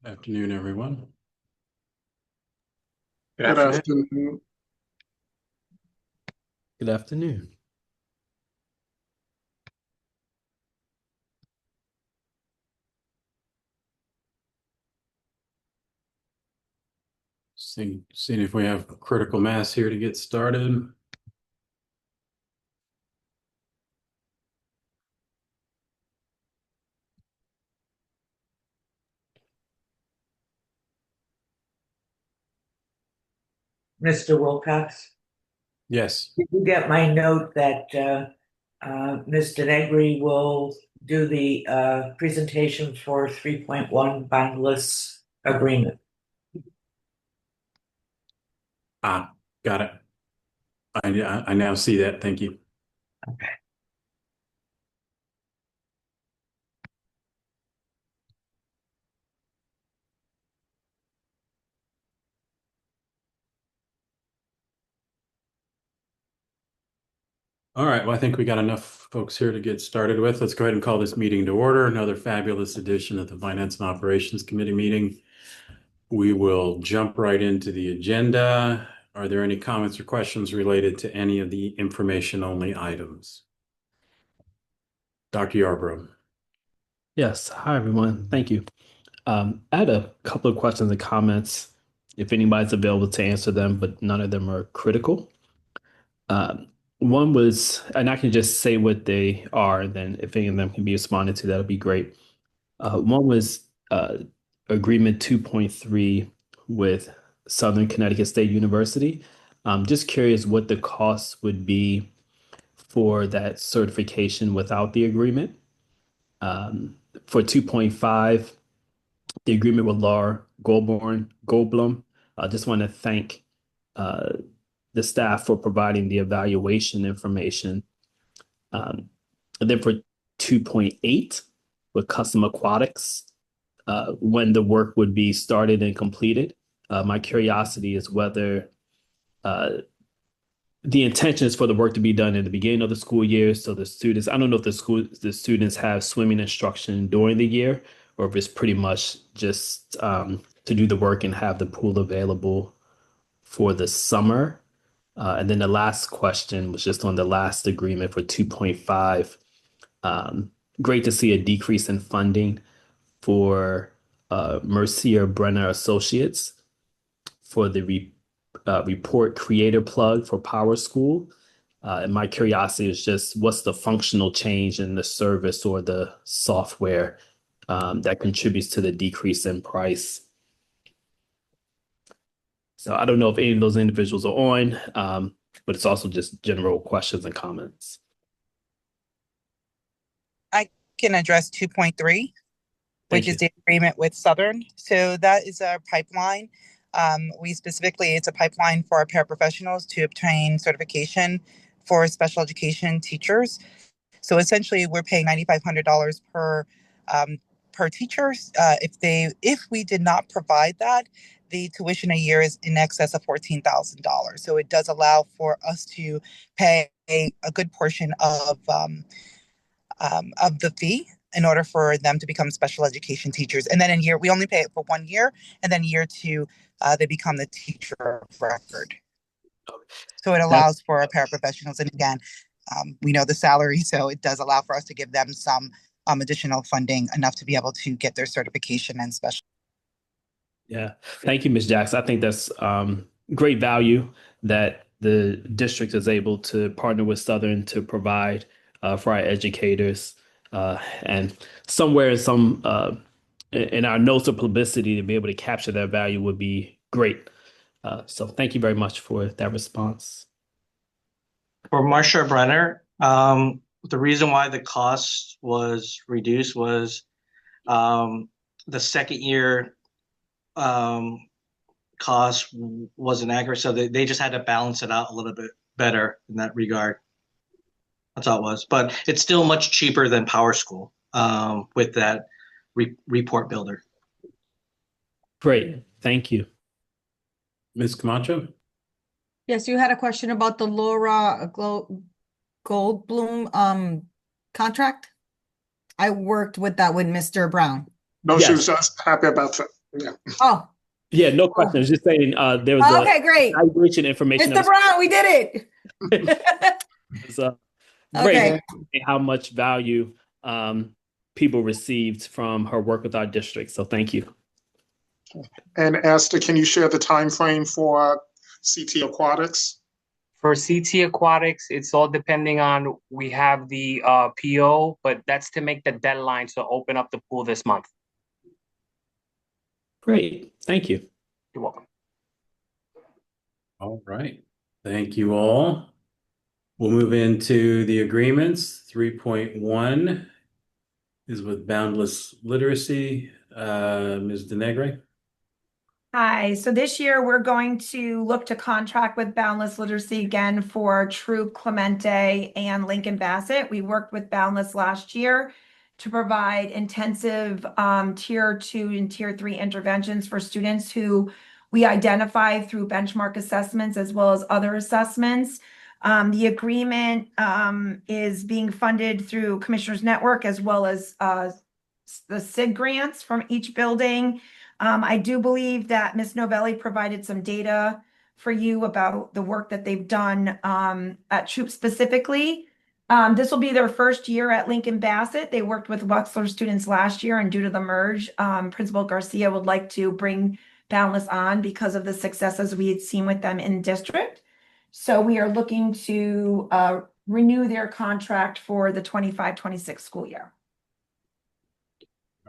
Afternoon, everyone. Good afternoon. Good afternoon. Seeing if we have critical mass here to get started. Mr. Wilcox, Yes. did you get my note that Mr. Negri will do the presentation for 3.1 boundless agreement? Got it. I now see that. Thank you. Okay. All right. Well, I think we got enough folks here to get started with. Let's go ahead and call this meeting to order. Another fabulous edition of the Finance and Operations Committee meeting. We will jump right into the agenda. Are there any comments or questions related to any of the information-only items? Dr. Yarbrough. Yes. Hi, everyone. Thank you. I had a couple of questions and comments, if anybody's available to answer them, but none of them are critical. One was, and I can just say what they are, and then if any of them can be responded to, that'll be great. One was Agreement 2.3 with Southern Connecticut State University. I'm just curious what the cost would be for that certification without the agreement. For 2.5, the agreement with Laura Goldblum. I just want to thank the staff for providing the evaluation information. And then for 2.8, with Custom Aquatics, when the work would be started and completed. My curiosity is whether the intention is for the work to be done in the beginning of the school year. So the students, I don't know if the students have swimming instruction during the year, or if it's pretty much just to do the work and have the pool available for the summer. And then the last question was just on the last agreement for 2.5. Great to see a decrease in funding for Mercier Brenner Associates for the report creator plug for Power School. And my curiosity is just what's the functional change in the service or the software that contributes to the decrease in price. So I don't know if any of those individuals are on, but it's also just general questions and comments. I can address 2.3, which is the agreement with Southern. So that is our pipeline. It's a pipeline for our paraprofessionals to obtain certification for special education teachers. So essentially, we're paying $9,500 per teacher. If we did not provide that, the tuition a year is in excess of $14,000. So it does allow for us to pay a good portion of the fee in order for them to become special education teachers. And then we only pay it for 1 year, and then year 2, they become the teacher of record. So it allows for our paraprofessionals. And again, we know the salary, so it does allow for us to give them some additional funding, enough to be able to get their certification and special. Yeah, thank you, Ms. Jackson. I think that's great value that the district is able to partner with Southern to provide for our educators. And somewhere in our notes of publicity to be able to capture that value would be great. So thank you very much for that response. For Marcia Brenner, the reason why the cost was reduced was the second year cost wasn't accurate, so they just had to balance it out a little bit better in that regard. That's all it was. But it's still much cheaper than Power School with that report builder. Great. Thank you. Ms. Camacho? Yes, you had a question about the Laura Goldblum contract. I worked with that with Mr. Brown. No, yes. She was happy about Oh, Yeah, no question. I was just saying there was a okay, great. evaluation information Mr. Brown, we did it. was great Okay. how much value people received from her work with our district. So thank you. And Esther, can you share the time frame for CT Aquatics? For CT Aquatics, it's all depending on, we have the PO, but that's to make the deadline to open up the pool this month. Great. Thank you. You're welcome. All right. Thank you all. We'll move into the agreements. 3.1 is with Boundless Literacy. Ms. DeNegre. Hi, so this year we're going to look to contract with Boundless Literacy again for True Clemente and Lincoln Bassett. We worked with Boundless last year to provide intensive tier 2 and tier 3 interventions for students who we identify through benchmark assessments as well as other assessments. The agreement is being funded through Commissioners Network as well as the SIG grants from each building. I do believe that Ms. Novelli provided some data for you about the work that they've done at Troop specifically. This will be their first year at Lincoln Bassett. They worked with Wexler students last year, and due to the merge, Principal Garcia would like to bring Boundless on because of the successes we had seen with them in district. So we are looking to renew their contract for the 25-26 school year.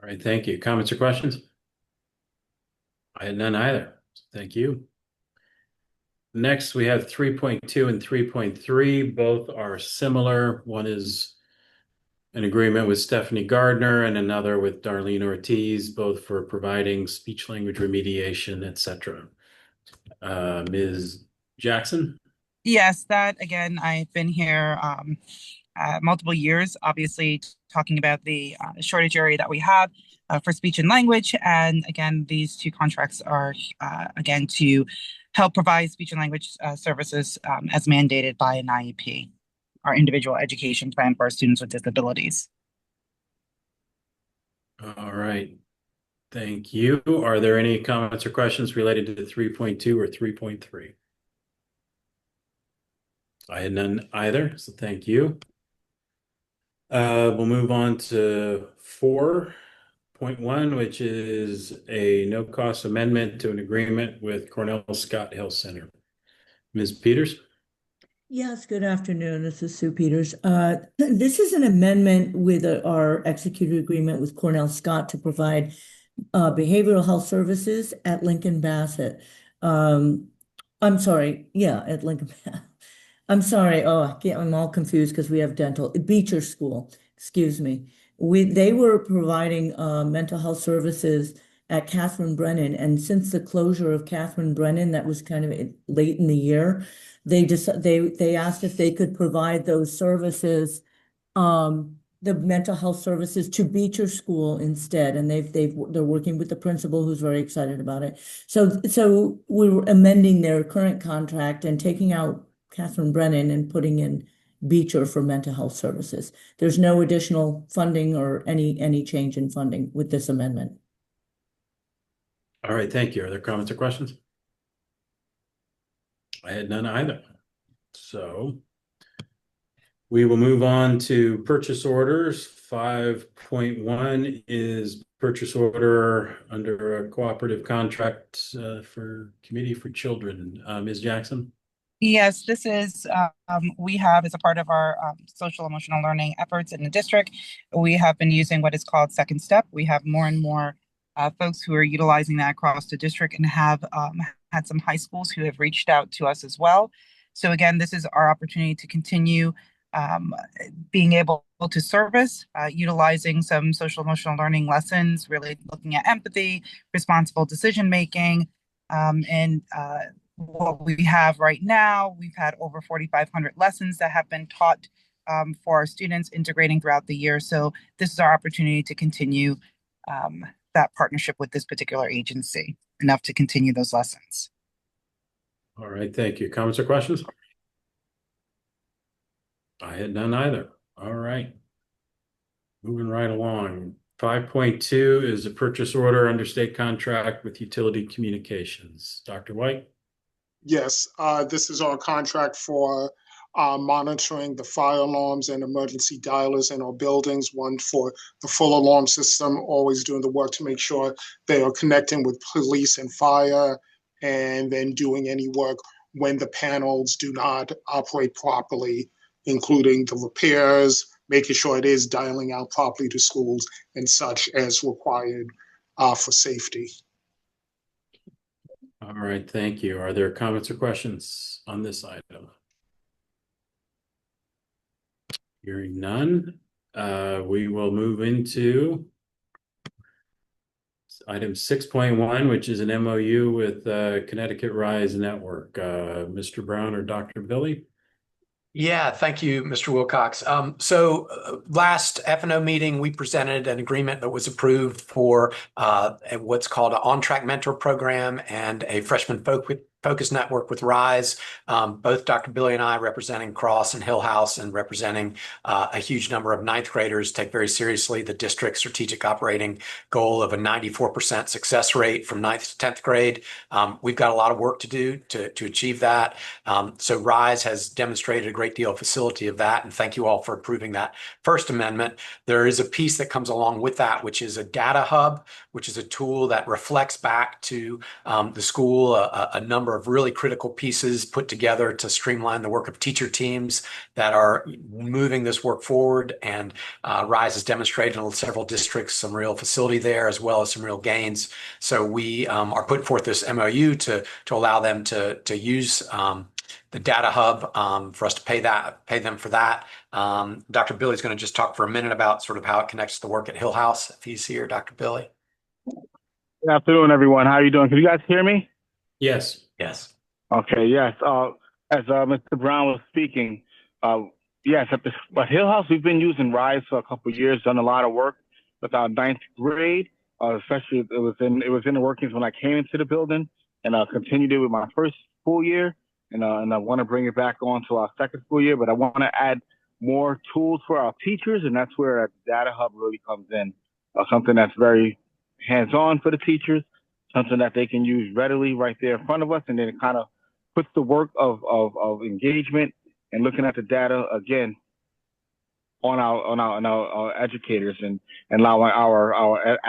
All right, thank you. Comments or questions? I had none either. Thank you. Next, we have 3.2 and 3.3. Both are similar. One is an agreement with Stephanie Gardner and another with Darlene Ortiz, both for providing speech language remediation, etc. Ms. Jackson? Yes, that again, I've been here multiple years, obviously talking about the shortage area that we have for speech and language. And again, these two contracts are, again, to help provide speech and language services as mandated by an IEP, our individual education plan for our students with disabilities. All right. Thank you. Are there any comments or questions related to 3.2 or 3.3? I had none either, so thank you. We'll move on to 4.1, which is a no-cost amendment to an agreement with Cornell Scott Health Center. Ms. Peters? Yes, good afternoon. This is Sue Peters. This is an amendment with our executed agreement with Cornell Scott to provide behavioral health services at Lincoln Bassett. I'm sorry, yeah, at Lincoln. I'm sorry. Oh, I'm all confused because we have dental. Beecher School, excuse me. They were providing mental health services at Catherine Brennan, and since the closure of Catherine Brennan, that was kind of late in the year, they asked if they could provide those services, the mental health services, to Beecher School instead, and they're working with the principal, who's very excited about it. So we were amending their current contract and taking out Catherine Brennan and putting in Beecher for mental health services. There's no additional funding or any change in funding with this amendment. All right, thank you. Are there comments or questions? I had none either. So we will move on to purchase orders. 5.1 is purchase order under a cooperative contract for Committee for Children. Ms. Jackson? Yes, this is, we have, as a part of our social emotional learning efforts in the district, we have been using what is called Second Step. We have more and more folks who are utilizing that across the district, and have had some high schools who have reached out to us as well. So again, this is our opportunity to continue being able to service, utilizing some social emotional learning lessons, really looking at empathy, responsible decision-making, and what we have right now, we've had over 4,500 lessons that have been taught for our students, integrating throughout the year. So this is our opportunity to continue that partnership with this particular agency, enough to continue those lessons. All right, thank you. Comments or questions? I had none either. All right. Moving right along. 5.2 is a purchase order under state contract with Utility Communications. Dr. White? Yes, this is our contract for monitoring the fire alarms and emergency dialers in our buildings. One for the full alarm system, always doing the work to make sure they are connecting with police and fire, and then doing any work when the panels do not operate properly, including the repairs, making sure it is dialing out properly to schools and such as required for safety. All right, thank you. Are there comments or questions on this item? Hearing none, we will move into item 6.1, which is an MOU with Connecticut Rise Network. Mr. Brown or Dr. Billy? Yeah, thank you, Mr. Wilcox. Last F&O meeting, we presented an agreement that was approved for what's called an on-track mentor program and a freshman focus network with Rise. Both Dr. Billy and I, representing Cross and Hill House and representing a huge number of ninth graders, take very seriously the district's strategic operating goal of a 94% success rate from 9th to 10th grade. We've got a lot of work to do to achieve that. So Rise has demonstrated a great deal of facility of that, and thank you all for approving that first amendment. There is a piece that comes along with that, which is a data hub, which is a tool that reflects back to the school a number of really critical pieces put together to streamline the work of teacher teams that are moving this work forward. And Rise has demonstrated in several districts some real facility there, as well as some real gains. So we are putting forth this MOU to allow them to use the data hub for us to pay them for that. Dr. Billy's going to just talk for a minute about sort of how it connects to the work at Hill House, if he's here. Dr. Billy. Good afternoon, everyone. How are you doing? Can you guys hear me? Yes. Yes. Okay, yes. As Mr. Brown was speaking, yes, at Hill House, we've been using Rise for a couple of years, done a lot of work with our 9th grade, especially it was in the workings when I came into the building, and I continued it with my first school year, and I want to bring it back on to our second school year, but I want to add more tools for our teachers, and that's where a data hub really comes in, something that's very hands-on for the teachers, something that they can use readily right there in front of us, and then it kind of puts the work of engagement and looking at the data again on our educators and allowing our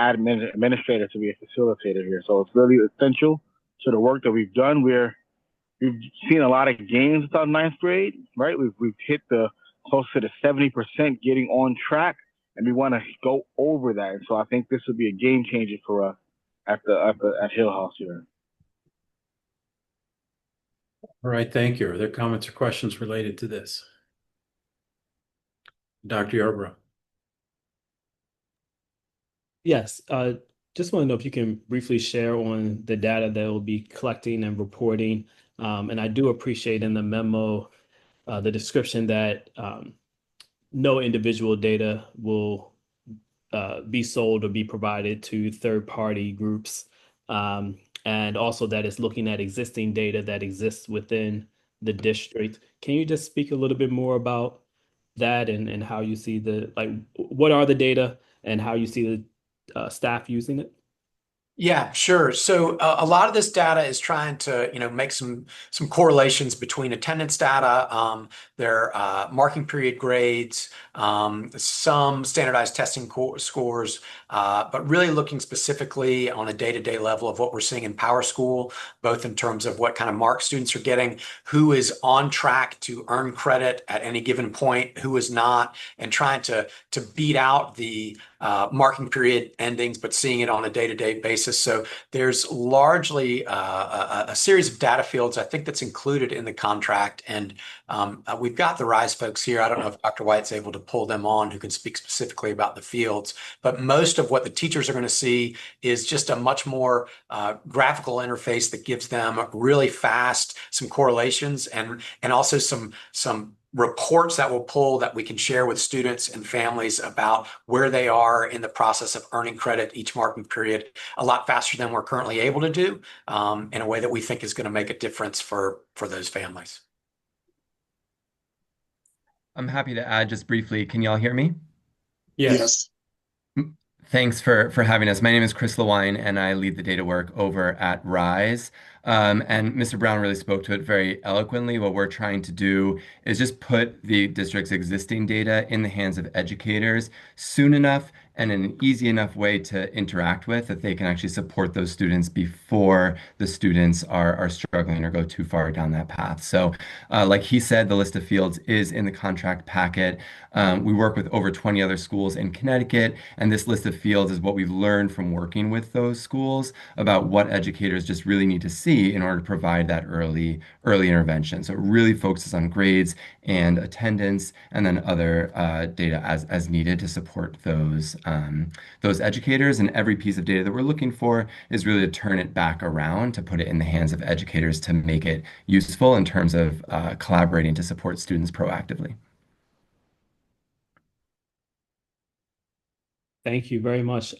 administrator to be a facilitator here. So it's really essential to the work that we've done. We've seen a lot of gains with our 9th grade, right? We've hit close to the 70% getting on track, and we want to go over that. And so I think this would be a game changer for us at Hill House here. All right, thank you. Are there comments or questions related to this? Dr. Yarbrough. Yes, just want to know if you can briefly share on the data that will be collecting and reporting. And I do appreciate in the memo the description that no individual data will be sold or be provided to third-party groups. And also that it's looking at existing data that exists within the district. Can you just speak a little bit more about that and how you see what are the data and how you see the staff using it? Yeah, sure. So a lot of this data is trying to, make some correlations between attendance data, their marking period grades, some standardized testing scores, but really looking specifically on a day-to-day level of what we're seeing in PowerSchool, both in terms of what kind of marks students are getting, who is on track to earn credit at any given point, who is not, and trying to beat out the marking period endings, but seeing it on a day-to-day basis. So there's largely a series of data fields, I think, that's included in the contract. And we've got the RISE folks here. I don't know if Dr. White's able to pull them on who can speak specifically about the fields. But most of what the teachers are going to see is just a much more graphical interface that gives them really fast some correlations and also some reports that we'll pull that we can share with students and families about where they are in the process of earning credit each marking period a lot faster than we're currently able to do in a way that we think is going to make a difference for those families. I'm happy to add just briefly. Can y'all hear me? Yes. Thanks for having us. My name is Chris Lewine, and I lead the data work over at Rise. And Mr. Brown really spoke to it very eloquently. What we're trying to do is just put the district's existing data in the hands of educators soon enough and in an easy enough way to interact with that they can actually support those students before the students are struggling or go too far down that path. So, like he said, the list of fields is in the contract packet. We work with over 20 other schools in Connecticut, and this list of fields is what we've learned from working with those schools about what educators just really need to see in order to provide that early intervention. So it really focuses on grades and attendance, and then other data as needed to support those educators. And every piece of data that we're looking for is really to turn it back around to put it in the hands of educators to make it useful in terms of collaborating to support students proactively. Thank you very much.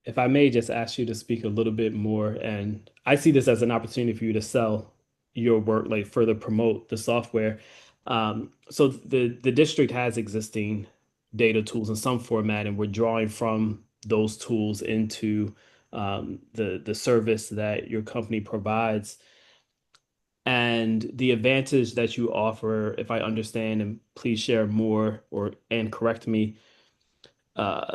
If I may just ask you to speak a little bit more, and I see this as an opportunity for you to sell your work, like further promote the software. So the district has existing data tools in some format, and we're drawing from those tools into the service that your company provides. And the advantage that you offer, if I understand, and please share more and correct me,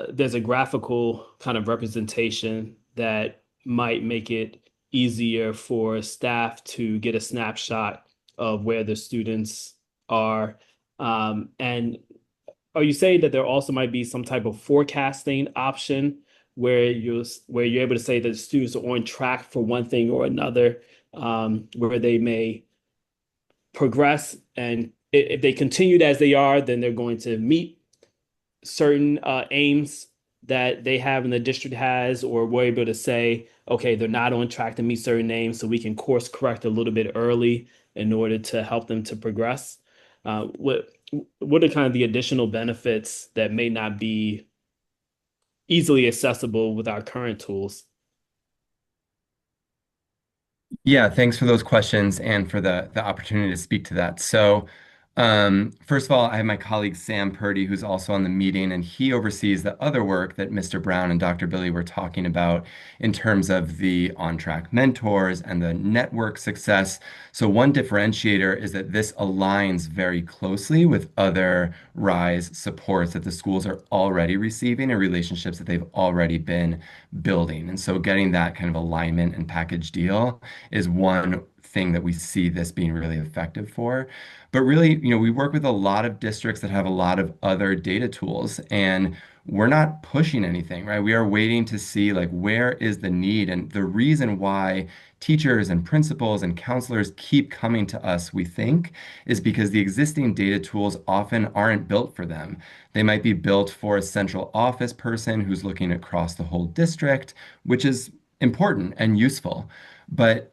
there's a graphical kind of representation that might make it easier for staff to get a snapshot of where the students are. And are you saying that there also might be some type of forecasting option where you're able to say that students are on track for one thing or another, where they may progress, and if they continued as they are, then they're going to meet certain aims that they have and the district has, or we're able to say, okay, they're not on track to meet certain aims, so we can course correct a little bit early in order to help them to progress? What are kind of the additional benefits that may not be easily accessible with our current tools? Yeah, thanks for those questions and for the opportunity to speak to that. So, first of all, I have my colleague Sam Purdy, who's also on the meeting, and he oversees the other work that Mr. Brown and Dr. Billy were talking about in terms of the on-track mentors and the network success. So one differentiator is that this aligns very closely with other RISE supports that the schools are already receiving and relationships that they've already been building. And so getting that kind of alignment and package deal is one thing that we see this being really effective for. But really, we work with a lot of districts that have a lot of other data tools, and we're not pushing anything, right? We are waiting to see like where is the need, and the reason why teachers and principals and counselors keep coming to us, we think, is because the existing data tools often aren't built for them. They might be built for a central office person who's looking across the whole district, which is important and useful. But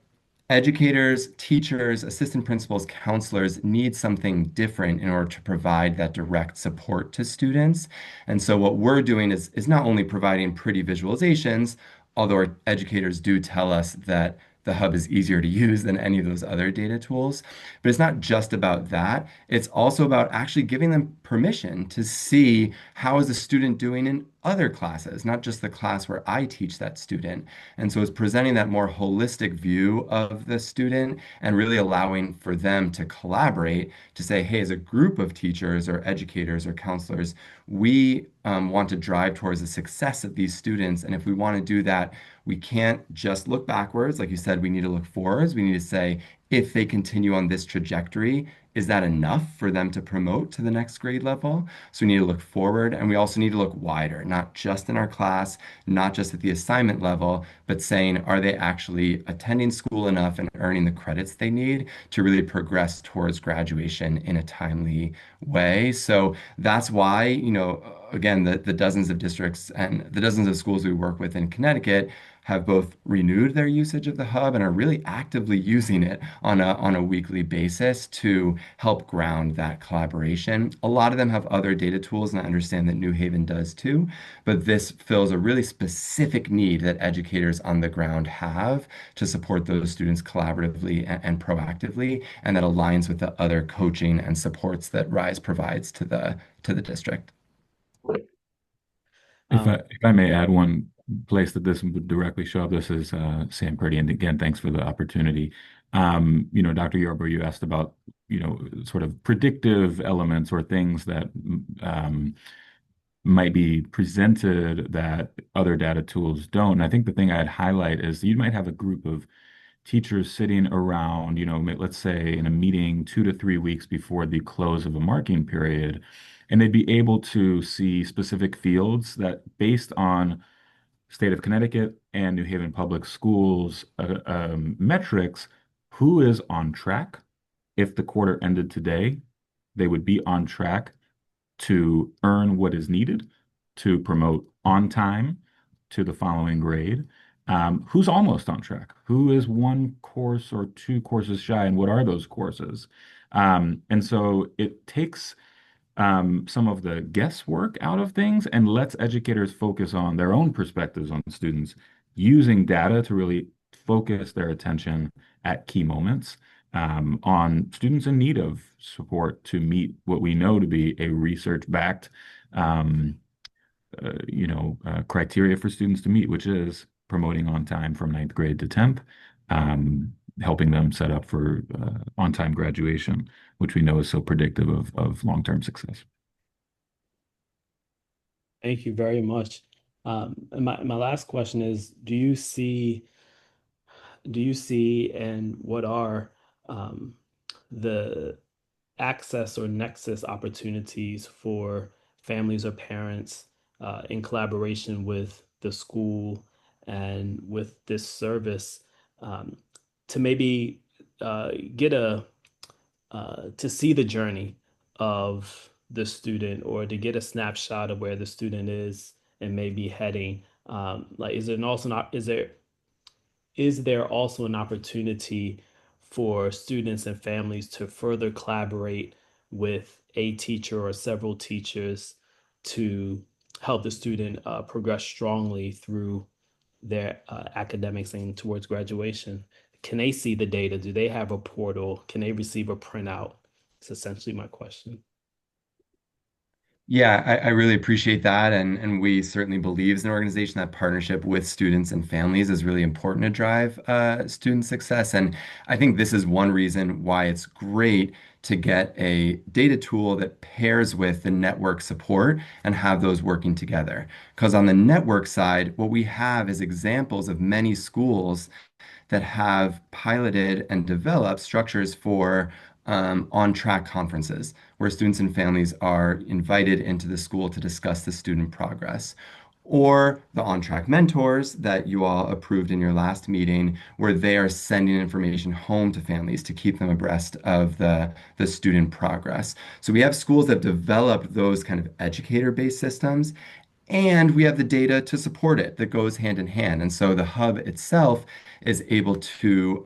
educators, teachers, assistant principals, counselors need something different in order to provide that direct support to students. And so what we're doing is not only providing pretty visualizations, although our educators do tell us that the hub is easier to use than any of those other data tools. But it's not just about that. It's also about actually giving them permission to see how is the student doing in other classes, not just the class where I teach that student. And so it's presenting that more holistic view of the student and really allowing for them to collaborate to say, hey, as a group of teachers or educators or counselors, we want to drive towards the success of these students. And if we want to do that, we can't just look backwards. Like you said, we need to look forwards. We need to say, if they continue on this trajectory, is that enough for them to promote to the next grade level? So we need to look forward, and we also need to look wider, not just in our class, not just at the assignment level, but saying, are they actually attending school enough and earning the credits they need to really progress towards graduation in a timely way? So that's why, again, the dozens of districts and the dozens of schools we work with in Connecticut have both renewed their usage of the hub and are really actively using it on a weekly basis to help ground that collaboration. A lot of them have other data tools, and I understand that New Haven does too, but this fills a really specific need that educators on the ground have to support those students collaboratively and proactively, and that aligns with the other coaching and supports that RISE provides to the district. If I may add one place that this would directly show up, this is Sam Purdy. And again, thanks for the opportunity. Dr. Yarbrough, you asked about, sort of predictive elements or things that might be presented that other data tools don't. And I think the thing I'd highlight is you might have a group of teachers sitting around, let's say in a meeting 2 to 3 weeks before the close of a marking period, and they'd be able to see specific fields that, based on state of Connecticut and New Haven Public Schools metrics, who is on track. If the quarter ended today, they would be on track to earn what is needed to promote on time to the following grade. Who's almost on track? Who is one course or two courses shy, and what are those courses? And so it takes some of the guesswork out of things and lets educators focus on their own perspectives on students, using data to really focus their attention at key moments on students in need of support to meet what we know to be a research-backed criteria for students to meet, which is promoting on time from ninth grade to 10th, helping them set up for on-time graduation, which we know is so predictive of long-term success. Thank you very much. And my last question is, do you see and what are the access or nexus opportunities for families or parents in collaboration with the school and with this service to maybe get to see the journey of the student, or to get a snapshot of where the student is and may be heading? Like, is there also an opportunity for students and families to further collaborate with a teacher or several teachers to help the student progress strongly through their academics and towards graduation? Can they see the data? Do they have a portal? Can they receive a printout? It's essentially my question. Yeah, I really appreciate that. And we certainly believe as an organization that partnership with students and families is really important to drive student success. And I think this is one reason why it's great to get a data tool that pairs with the network support and have those working together. Because on the network side, what we have is examples of many schools that have piloted and developed structures for on-track conferences where students and families are invited into the school to discuss the student progress. Or the on-track mentors that you all approved in your last meeting, where they are sending information home to families to keep them abreast of the student progress. So we have schools that have developed those kind of educator-based systems, and we have the data to support it that goes hand in hand. And so the hub itself is able to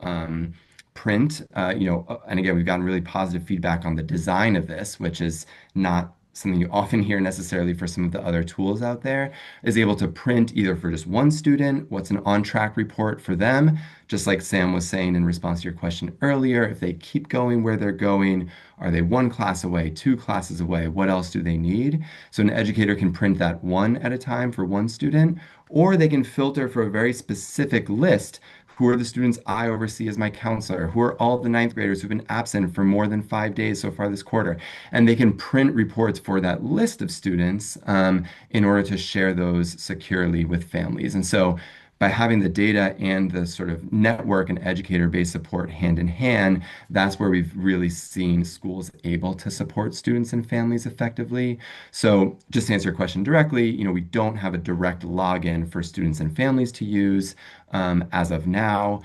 print, and again, we've gotten really positive feedback on the design of this, which is not something you often hear necessarily for some of the other tools out there, is able to print either for just one student, what's an on-track report for them, just like Sam was saying in response to your question earlier, if they keep going where they're going, are they one class away, two classes away, what else do they need? So an educator can print that one at a time for one student, or they can filter for a very specific list. Who are the students I oversee as my counselor? Who are all the ninth graders who've been absent for more than 5 days so far this quarter? And they can print reports for that list of students in order to share those securely with families. And so by having the data and the sort of network and educator-based support hand in hand, that's where we've really seen schools able to support students and families effectively. So just to answer your question directly, we don't have a direct login for students and families to use as of now.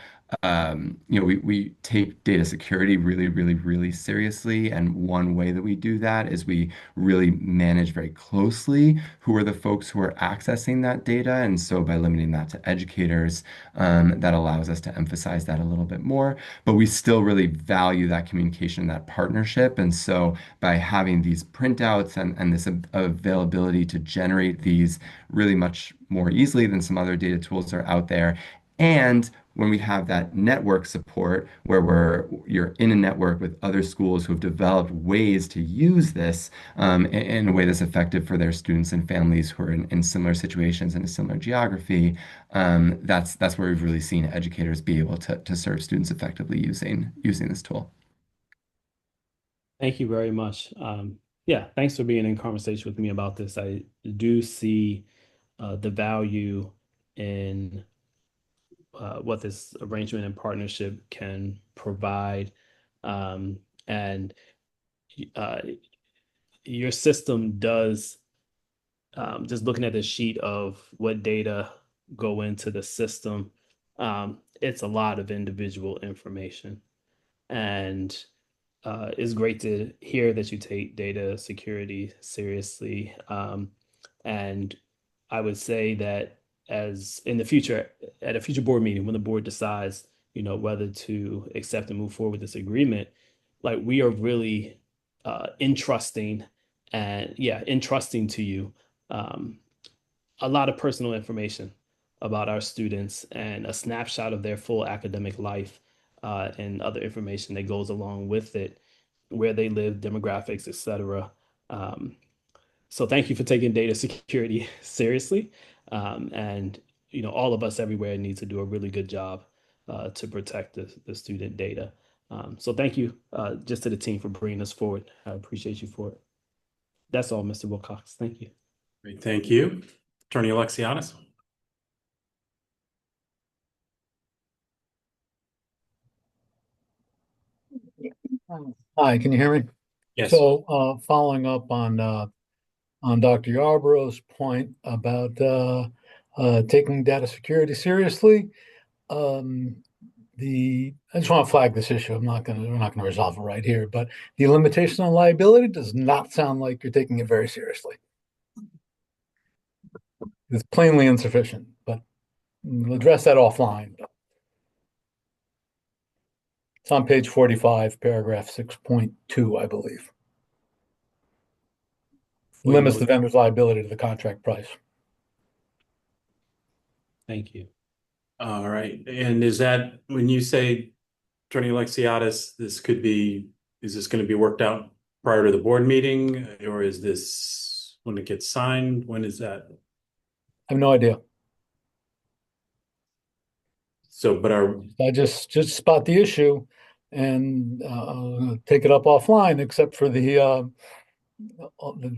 We take data security really, really, really seriously. And one way that we do that is we really manage very closely who are the folks who are accessing that data. And so by limiting that to educators, that allows us to emphasize that a little bit more. But we still really value that communication, that partnership. And so by having these printouts and this availability to generate these really much more easily than some other data tools are out there, and when we have that network support where you're in a network with other schools who have developed ways to use this in a way that's effective for their students and families who are in similar situations in a similar geography, that's where we've really seen educators be able to serve students effectively using this tool. Thank you very much. Yeah, thanks for being in conversation with me about this. I do see the value in what this arrangement and partnership can provide. And uh, your system does, just looking at the sheet of what data go into the system, it's a lot of individual information. And it's great to hear that you take data security seriously. And I would say that as in the future, at a future board meeting, when the board decides, whether to accept and move forward with this agreement, like we are really entrusting to you um, a lot of personal information about our students and a snapshot of their full academic life and other information that goes along with it, where they live, demographics, etc. So thank you for taking data security seriously. And all of us everywhere need to do a really good job to protect the student data. So thank you just to the team for bringing us forward. I appreciate you for it. That's all, Mr. Wilcox. Thank you. Great, thank you. Attorney Alexiadis. Hi, can you hear me? Yes. So, following up on Dr. Yarborough's point about taking data security seriously, I just want to flag this issue. We're not going to resolve it right here, but the limitation on liability does not sound like you're taking it very seriously. It's plainly insufficient, but we'll address that offline. It's on page 45, paragraph 6.2, I believe. Limits the vendor's liability to the contract price. Thank you. All right. And is that when you say, Attorney Alexiadis, is this going to be worked out prior to the board meeting, or is this when it gets signed? When is that? I have no idea. So, but I just spot the issue and take it up offline, except for the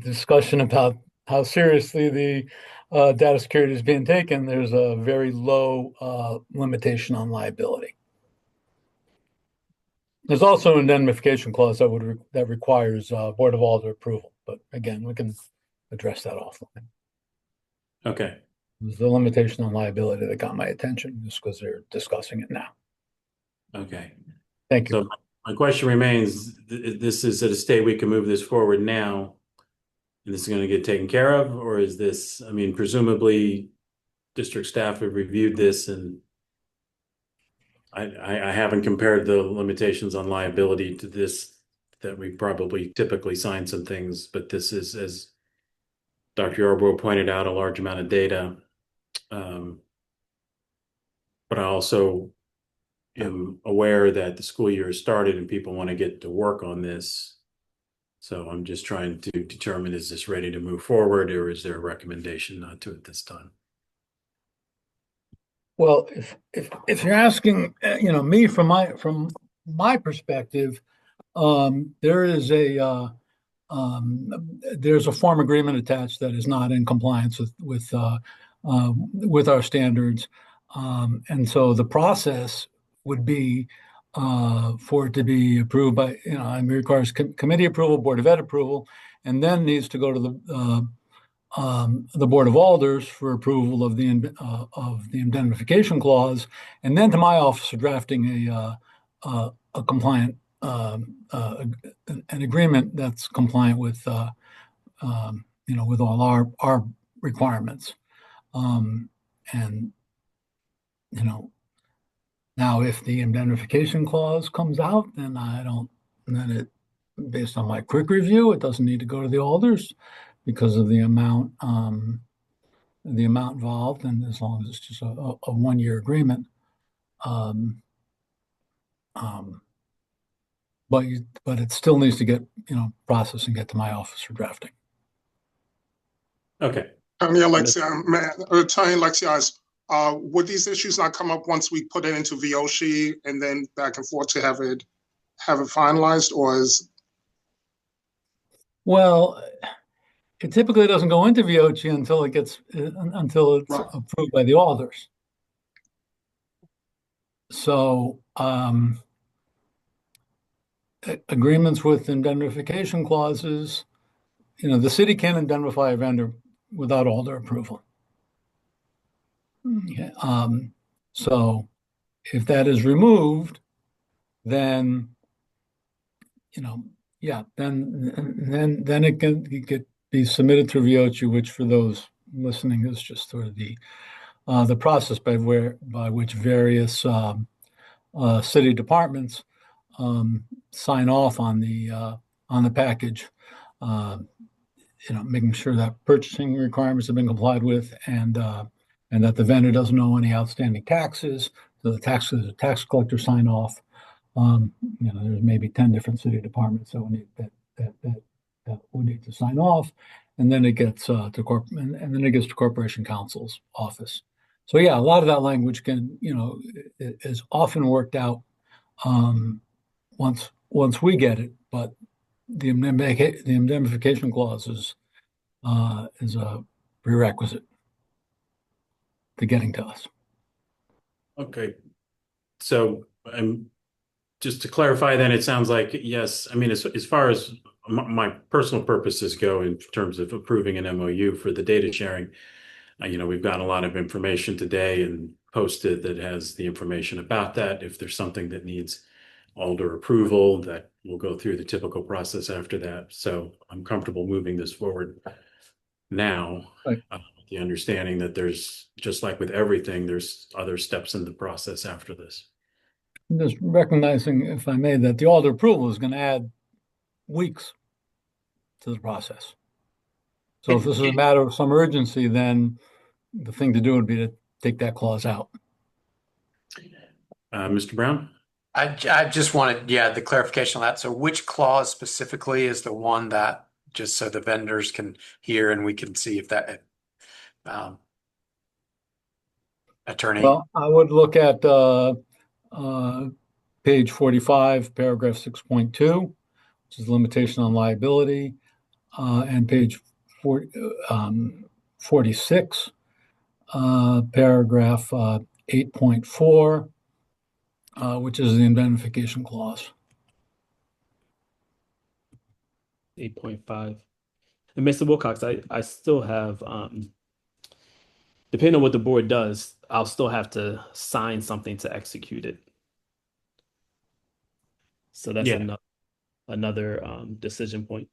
discussion about how seriously the data security is being taken. There's a very low limitation on liability. There's also an indemnification clause that requires Board of Alder approval, but again, we can address that offline. Okay. It was the limitation on liability that got my attention, just because they're discussing it now. Okay. Thank you. So my question remains: this is at a state we can move this forward now, and this is going to get taken care of, or is this? I mean, presumably, district staff have reviewed this, and I haven't compared the limitations on liability to this. That we probably typically sign some things, but this is, as Dr. Yarborough pointed out, a large amount of data. But I also am aware that the school year has started and people want to get to work on this. So I'm just trying to determine, is this ready to move forward, or is there a recommendation not to at this time? Well, if you're asking, me from my perspective, there's a form agreement attached that is not in compliance with our standards, and so the process would be for it to be approved by, it requires committee approval, Board of Ed approval, and then needs to go to the Board of Alders for approval of the indemnification clause, and then to my office for drafting a compliant an agreement that's compliant with with all our requirements, and now if the indemnification clause comes out, then based on my quick review, it doesn't need to go to the Alders because of the amount involved, and as long as it's just a 1-year agreement. Um, but it still needs to get, processed and get to my office for drafting. Okay. Attorney Alexios, would these issues not come up once we put it into VOSHI and then back and forth to have it finalized, or is? Well, it typically doesn't go into VOCHI until it's Right. approved by the auditors. So agreements with indemnification clauses, the city can't indemnify a vendor without all their approval. Yeah, so if that is removed, then then it can be submitted to VOCHI, which for those listening is just sort of the process by which various city departments sign off on the package, making sure that purchasing requirements have been complied with, and that the vendor doesn't owe any outstanding taxes. So the tax collector sign off. There's maybe 10 different city departments that would need to sign off, and then it gets to corporation counsel's office. So yeah, a lot of that language is often worked out once we get it, but the indemnification clause is a prerequisite to getting to us. Okay. So just to clarify, then it sounds like, yes, I mean, as far as my personal purposes go in terms of approving an MOU for the data sharing, we've gotten a lot of information today and posted that has the information about that. If there's something that needs alder approval, that will go through the typical process after that. So I'm comfortable moving this forward now, right. The understanding that there's, just like with everything, there's other steps in the process after this. Just recognizing, if I may, that the alder approval is going to add weeks to the process. So if this is a matter of some urgency, then the thing to do would be to take that clause out. Mr. Brown? I just wanted, the clarification on that. So which clause specifically is the one that, just so the vendors can hear and we can see if that, attorney? Well, I would look at page 45, paragraph 6.2, which is limitation on liability, and page 46, paragraph 8.4, which is the indemnification clause. 8.5. And Mr. Wilcox, I still have, depending on what the board does, I'll still have to sign something to execute it. So that's another decision point.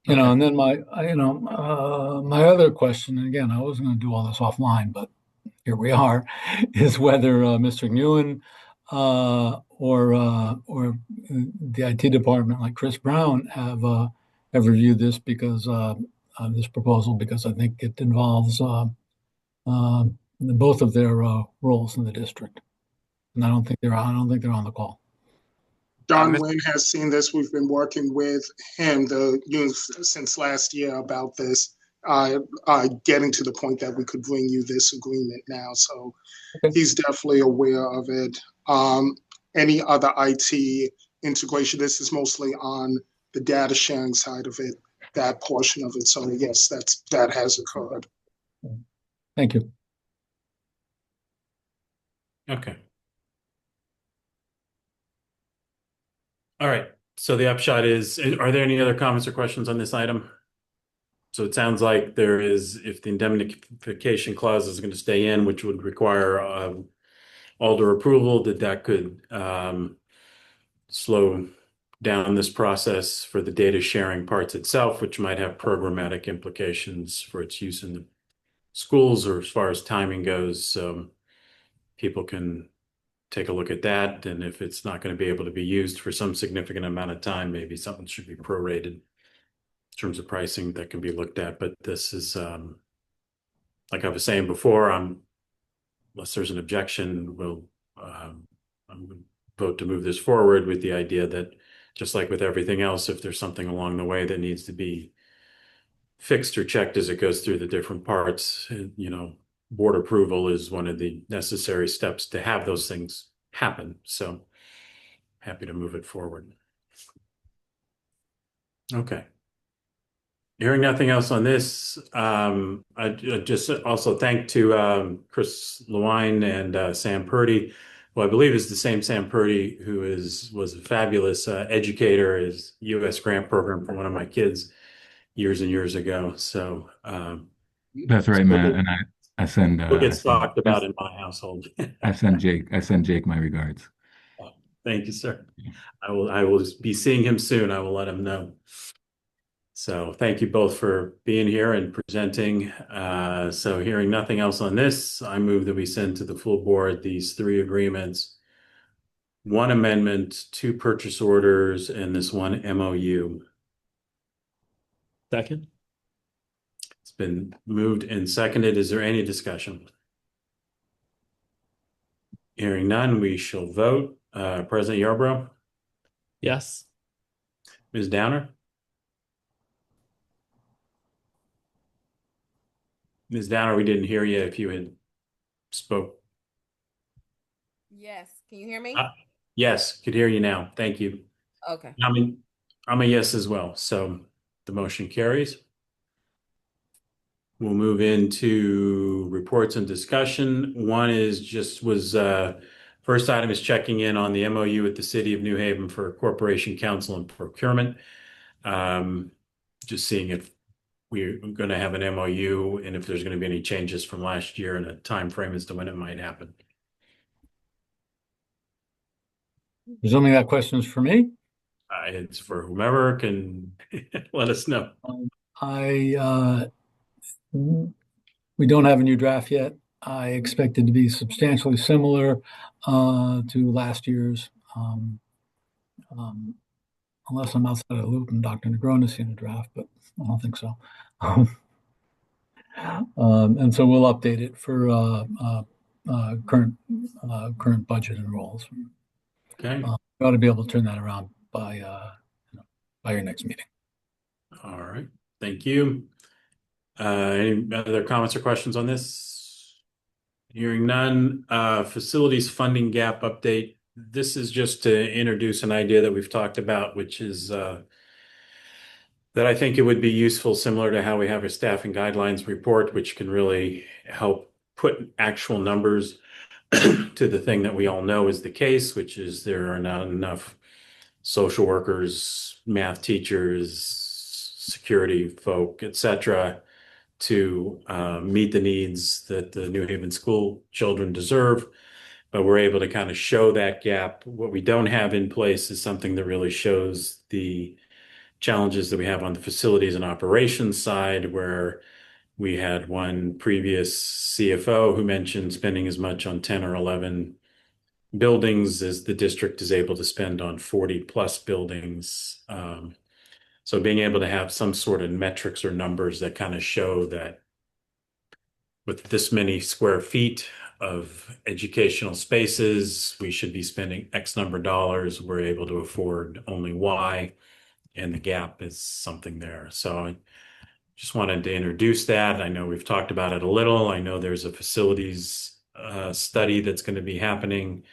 And then my other question, and again, I wasn't going to do all this offline, but here we are, is whether Mr. Nguyen or the IT department, like Chris Brown, have reviewed this because this proposal, because I think it involves both of their roles in the district, and I don't think they're on the call. John Wynn has seen this. We've been working with him since last year about this, getting to the point that we could bring you this agreement now. So he's definitely aware of it. Any other IT integration, this is mostly on the data sharing side of it, that portion of it. So yes, that has occurred. Thank you. Okay. All right. So the upshot is, are there any other comments or questions on this item? So it sounds like there is, if the indemnification clause is going to stay in, which would require alder approval, that could slow down this process for the data sharing parts itself, which might have programmatic implications for its use in the schools, or as far as timing goes, people can take a look at that. And if it's not going to be able to be used for some significant amount of time, maybe something should be prorated in terms of pricing that can be looked at. But this is, like I was saying before, I'm unless there's an objection, we'll I'm gonna vote to move this forward with the idea that just like with everything else, if there's something along the way that needs to be fixed or checked as it goes through the different parts, board approval is one of the necessary steps to have those things happen. So happy to move it forward. Okay. Hearing nothing else on this, I just also thank to Chris Lewine and Sam Purdy, who I believe is the same Sam Purdy who was a fabulous educator, is U.S. grant program for one of my kids years and years ago. So That's right, Matt. And I send what gets talked about in my household. I send Jake my regards. Thank you, sir. I will be seeing him soon. I will let him know. So thank you both for being here and presenting. So hearing nothing else on this, I move that we send to the full board these 3 agreements, 1 amendment, 2 purchase orders, and this 1 MOU. Second. It's been moved and seconded. Is there any discussion? Hearing none, we shall vote. President Yarbrough? Yes. Ms. Downer? Ms. Downer, we didn't hear you if you had spoke. Yes. Can you hear me? Yes, could hear you now. Thank you. Okay. I'm a yes as well. So the motion carries. We'll move into reports and discussion. One is first item is checking in on the MOU with the City of New Haven for Corporation Counsel and Procurement. Just seeing if we're going to have an MOU and if there's going to be any changes from last year and a time frame as to when it might happen. Presuming that question is for me? It's for whomever can let us know. We don't have a new draft yet. I expect it to be substantially similar to last year's, unless I'm outside of the loop and Dr. Negron has seen a draft, but I don't think so. And so we'll update it for current budget and roles. Okay. We ought to be able to turn that around by your next meeting. All right. Thank you. Any other comments or questions on this? Hearing none. Facilities funding gap update. This is just to introduce an idea that we've talked about, which is that I think it would be useful, similar to how we have a staffing guidelines report, which can really help put actual numbers to the thing that we all know is the case, which is there are not enough social workers, math teachers, security folk, etc., to meet the needs that the New Haven school children deserve. But we're able to kind of show that gap. What we don't have in place is something that really shows the challenges that we have on the facilities and operations side, where we had one previous CFO who mentioned spending as much on 10 or 11 buildings as the district is able to spend on 40 plus buildings. So being able to have some sort of metrics or numbers that kind of show that with this many square feet of educational spaces, we should be spending X number of dollars. We're able to afford only Y, and the gap is something there. So I just wanted to introduce that. I know we've talked about it a little. I know there's a facilities study that's going to be happening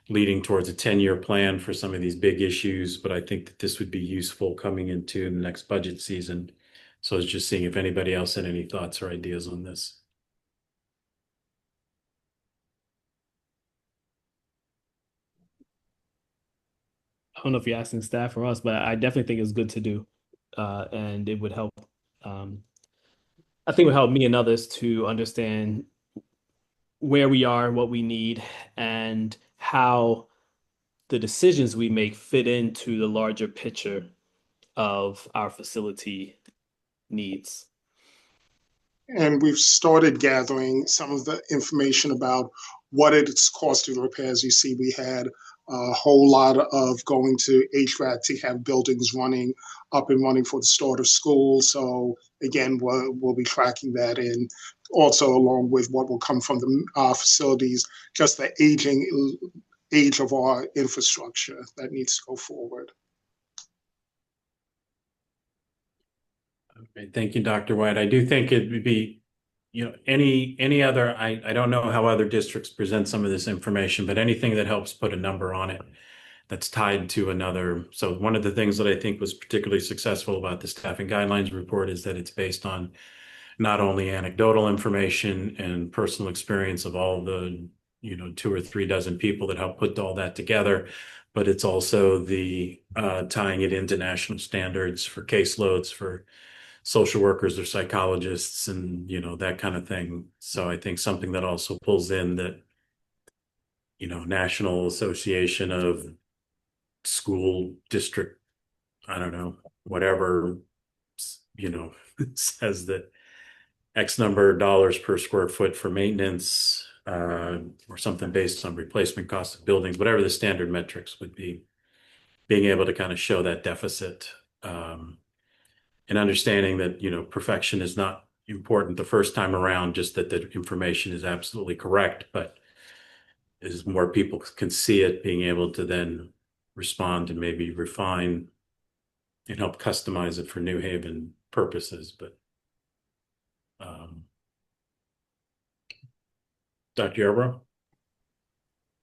leading towards a 10-year plan for some of these big issues, but I think that this would be useful coming into the next budget season. So I was just seeing if anybody else had any thoughts or ideas on this. I don't know if you're asking staff or us, but I definitely think it's good to do. And it would help. I think it would help me and others to understand where we are, what we need, and how the decisions we make fit into the larger picture of our facility needs. And we've started gathering some of the information about what it's costing to repair. As you see, we had a whole lot of going to HVAC to have buildings running up and running for the start of school. So again, we'll be tracking that in also along with what will come from the facilities, just the age of our infrastructure that needs to go forward. Okay, thank you, Dr. White. I do think it would be, any other, I don't know how other districts present some of this information, but anything that helps put a number on it that's tied to another. So one of the things that I think was particularly successful about the staffing guidelines report is that it's based on not only anecdotal information and personal experience of all the, 2 or 3 dozen people that help put all that together, but it's also the tying it into national standards for caseloads for social workers or psychologists and, that kind of thing. So I think something that also pulls in that, National Association of School District, I don't know, whatever, says that X number of dollars per square foot for maintenance, or something based on replacement cost of buildings, whatever the standard metrics would be, being able to kind of show that deficit, and understanding that, perfection is not important the first time around, just that the information is absolutely correct, but as more people can see it, being able to then respond and maybe refine and help customize it for New Haven purposes. But Dr. Yarbrough?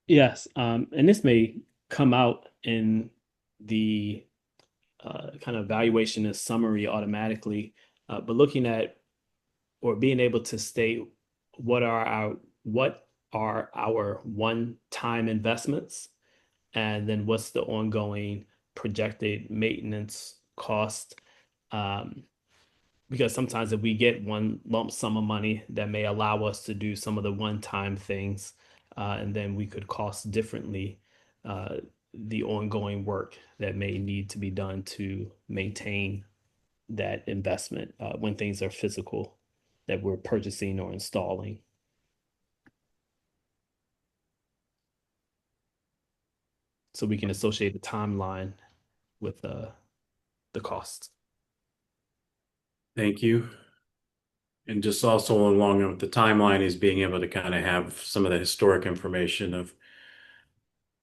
Yes, and this may come out in the kind of evaluation and summary automatically, but looking at or being able to state what are our one-time investments, and then what's the ongoing projected maintenance cost. Because sometimes if we get one lump sum of money, that may allow us to do some of the one-time things, and then we could cost differently the ongoing work that may need to be done to maintain that investment when things are physical that we're purchasing or installing. So we can associate the timeline with the costs. Thank you. And just also along with the timeline is being able to kind of have some of the historic information of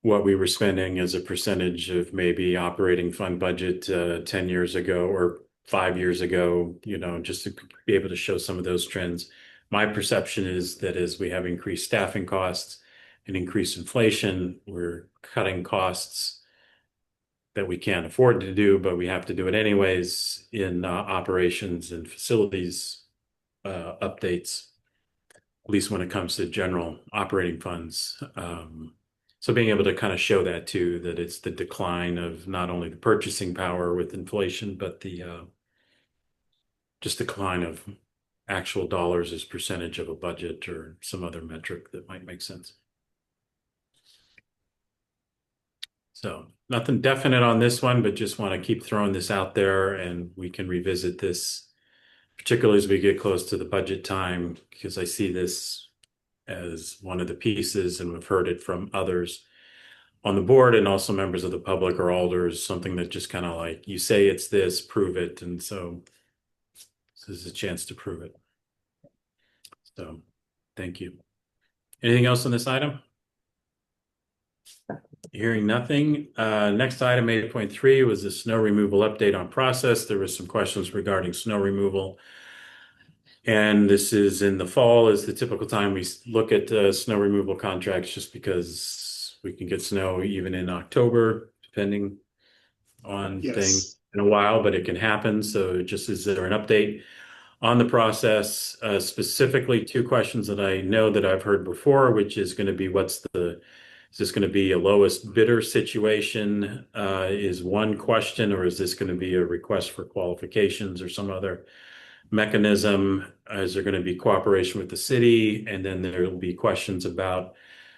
what we were spending as a percentage of maybe operating fund budget 10 years ago or 5 years ago, just to be able to show some of those trends. My perception is that as we have increased staffing costs and increased inflation, we're cutting costs that we can't afford to do, but we have to do it anyways in operations and facilities updates, at least when it comes to general operating funds. So being able to kind of show that too, that it's the decline of not only the purchasing power with inflation, but the just decline of actual dollars as percentage of a budget or some other metric that might make sense. So nothing definite on this one, but just want to keep throwing this out there, and we can revisit this, particularly as we get close to the budget time, because I see this as one of the pieces, and we've heard it from others on the board and also members of the public or alders, something that just kind of like, you say it's this, prove it. And so this is a chance to prove it. So thank you. Anything else on this item? Hearing nothing. Next item, 8.3, was the snow removal update on process. There was some questions regarding snow removal. And this is in the fall is the typical time we look at snow removal contracts, just because we can get snow even in October, depending on things in a while, but it can happen. So just is there an update on the process? Specifically, 2 questions that I know that I've heard before, which is going to be is this going to be a lowest bidder situation is one question, or is this going to be a request for qualifications or some other mechanism? Is there going to be cooperation with the city? And then there will be questions about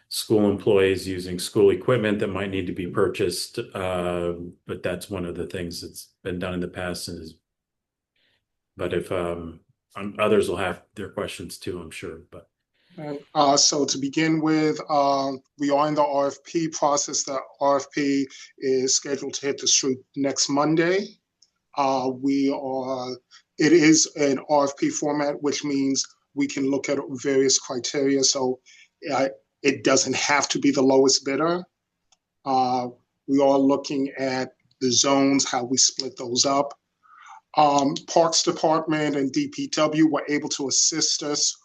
school employees using school equipment that might need to be purchased. But that's one of the things that's been done in the past. But if others will have their questions too, I'm sure. But So to begin with, we are in the RFP process. The RFP is scheduled to hit the street next Monday. It is an RFP format, which means we can look at various criteria. So it doesn't have to be the lowest bidder. We are looking at the zones, how we split those up. Parks Department and DPW were able to assist us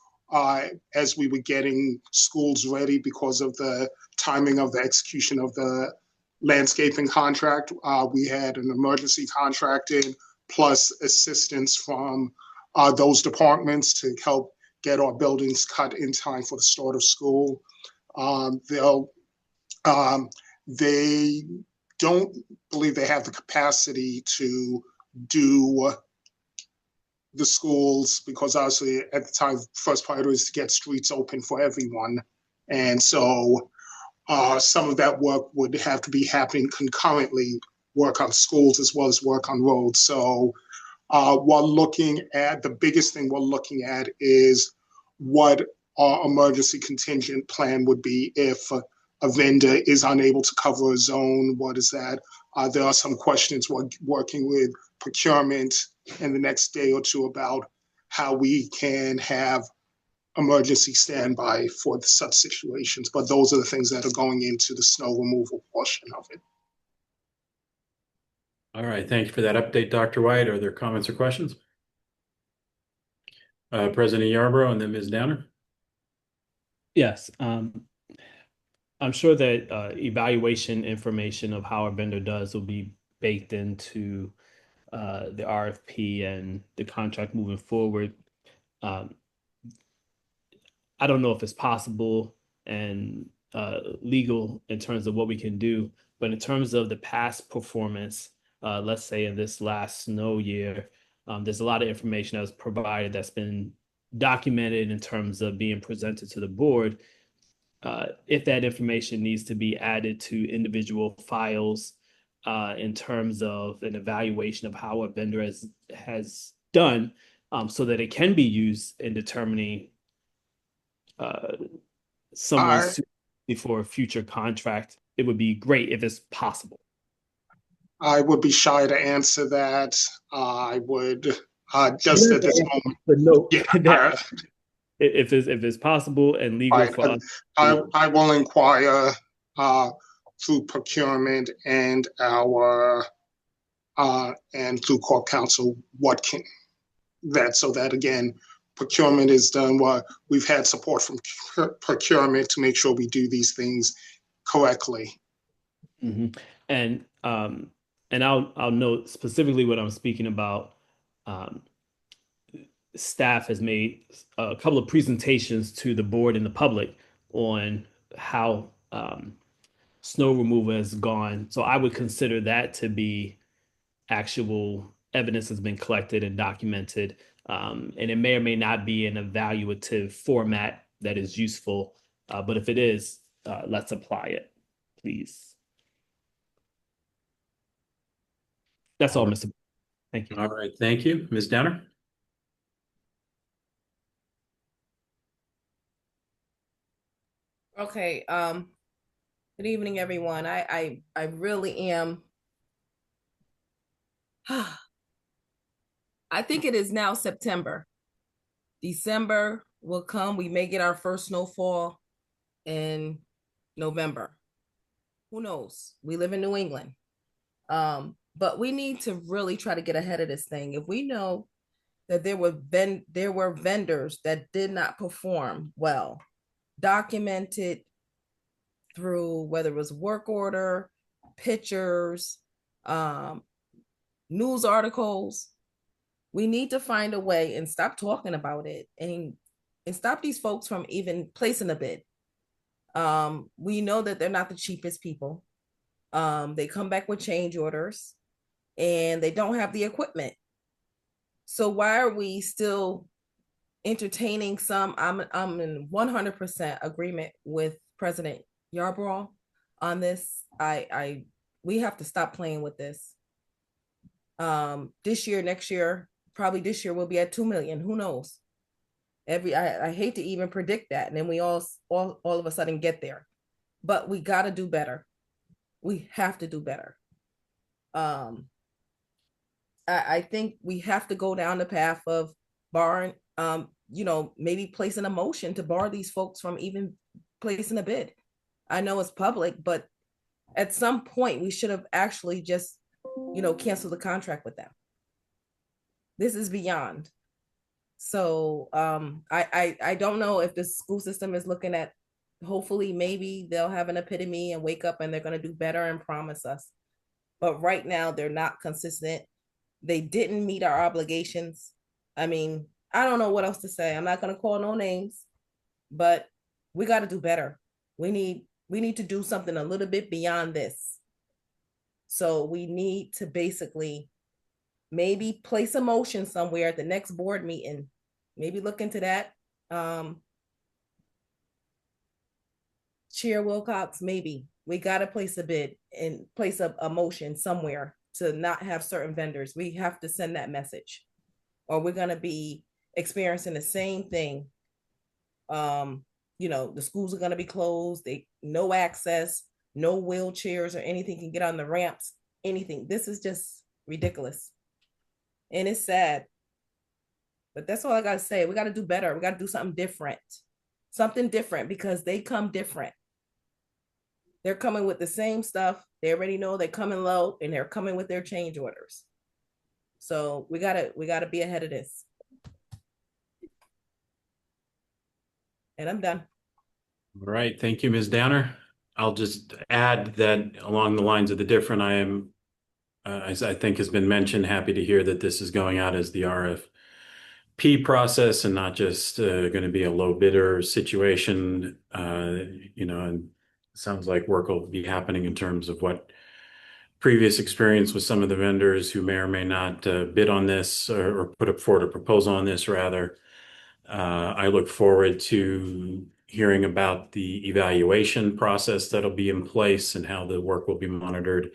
as we were getting schools ready because of the timing of the execution of the landscaping contract. We had an emergency contract in, plus assistance from those departments to help get our buildings cut in time for the start of school. They don't believe they have the capacity to do the schools because obviously at the time, first priority is to get streets open for everyone. And so some of that work would have to be happening concurrently, work on schools as well as work on roads. So while looking at, the biggest thing we're looking at is what our emergency contingent plan would be if a vendor is unable to cover a zone. What is that? There are some questions we're working with procurement in the next day or two about how we can have emergency standby for such situations. But those are the things that are going into the snow removal portion of it. All right, thank you for that update, Dr. White. Are there comments or questions? President Yarbrough and then Ms. Downer. Yes, I'm sure that evaluation information of how a vendor does will be baked into the RFP and the contract moving forward. I don't know if it's possible and legal in terms of what we can do, but in terms of the past performance, let's say in this last snow year, there's a lot of information that was provided that's been documented in terms of being presented to the board. If that information needs to be added to individual files in terms of an evaluation of how a vendor has done, so that it can be used in determining someone's suitability for a future contract, it would be great if it's possible. I would be shy to answer that. I would just at this moment. But no, Yeah, if it's possible and legal right. for us. I will inquire through procurement and our and through court counsel what can that, so that again procurement is done. What we've had support from procurement to make sure we do these things correctly. Mm-hmm. And I'll note specifically what I'm speaking about. Staff has made a couple of presentations to the board and the public on how snow removal has gone. So I would consider that to be actual evidence that's been collected and documented. And it may or may not be an evaluative format that is useful. But if it is, let's apply it, please. That's all, Mr. Thank you. All right, thank you. Ms. Downer? Okay, good evening, everyone. I really am. I think it is now September. December will come. We may get our first snowfall in November. Who knows? We live in New England. But we need to really try to get ahead of this thing. If we know that there were vendors that did not perform well, documented through whether it was work order, pictures, news articles, we need to find a way and stop talking about it and stop these folks from even placing a bid. We know that they're not the cheapest people. They come back with change orders and they don't have the equipment. So why are we still entertaining some? I'm in 100% agreement with President Yarbrough on this. We have to stop playing with this. This year, next year, probably this year we'll be at 2 million. Who knows? I hate to even predict that, and then we all of a sudden get there. But we got to do better. We have to do better. I think we have to go down the path of barring, maybe placing a motion to bar these folks from even placing a bid. I know it's public, but at some point we should have actually just, canceled the contract with them. This is beyond. So I don't know if the school system is looking at, hopefully maybe they'll have an epitome and wake up and they're going to do better and promise us. But right now they're not consistent. They didn't meet our obligations. I mean, I don't know what else to say. I'm not going to call no names, but we got to do better. We need to do something a little bit beyond this. So we need to basically maybe place a motion somewhere at the next board meeting. Maybe look into that. Chair Wilcox, maybe we got to place a bid and place a motion somewhere to not have certain vendors. We have to send that message, or we're going to be experiencing the same thing. The schools are going to be closed. No access, no wheelchairs or anything can get on the ramps, anything. This is just ridiculous. And it's sad. But that's all I got to say. We got to do better. We got to do something different. Something different, because they come different. They're coming with the same stuff. They already know they're coming low, and they're coming with their change orders. So we gotta be ahead of this. And I'm done. All right, thank you, Ms. Downer. I'll just add that along the lines of the different, I am, as I think has been mentioned, happy to hear that this is going out as the RFP process and not just going to be a low bidder situation. And sounds like work will be happening in terms of what previous experience with some of the vendors who may or may not bid on this or put forward a proposal on this, rather. I look forward to hearing about the evaluation process that'll be in place and how the work will be monitored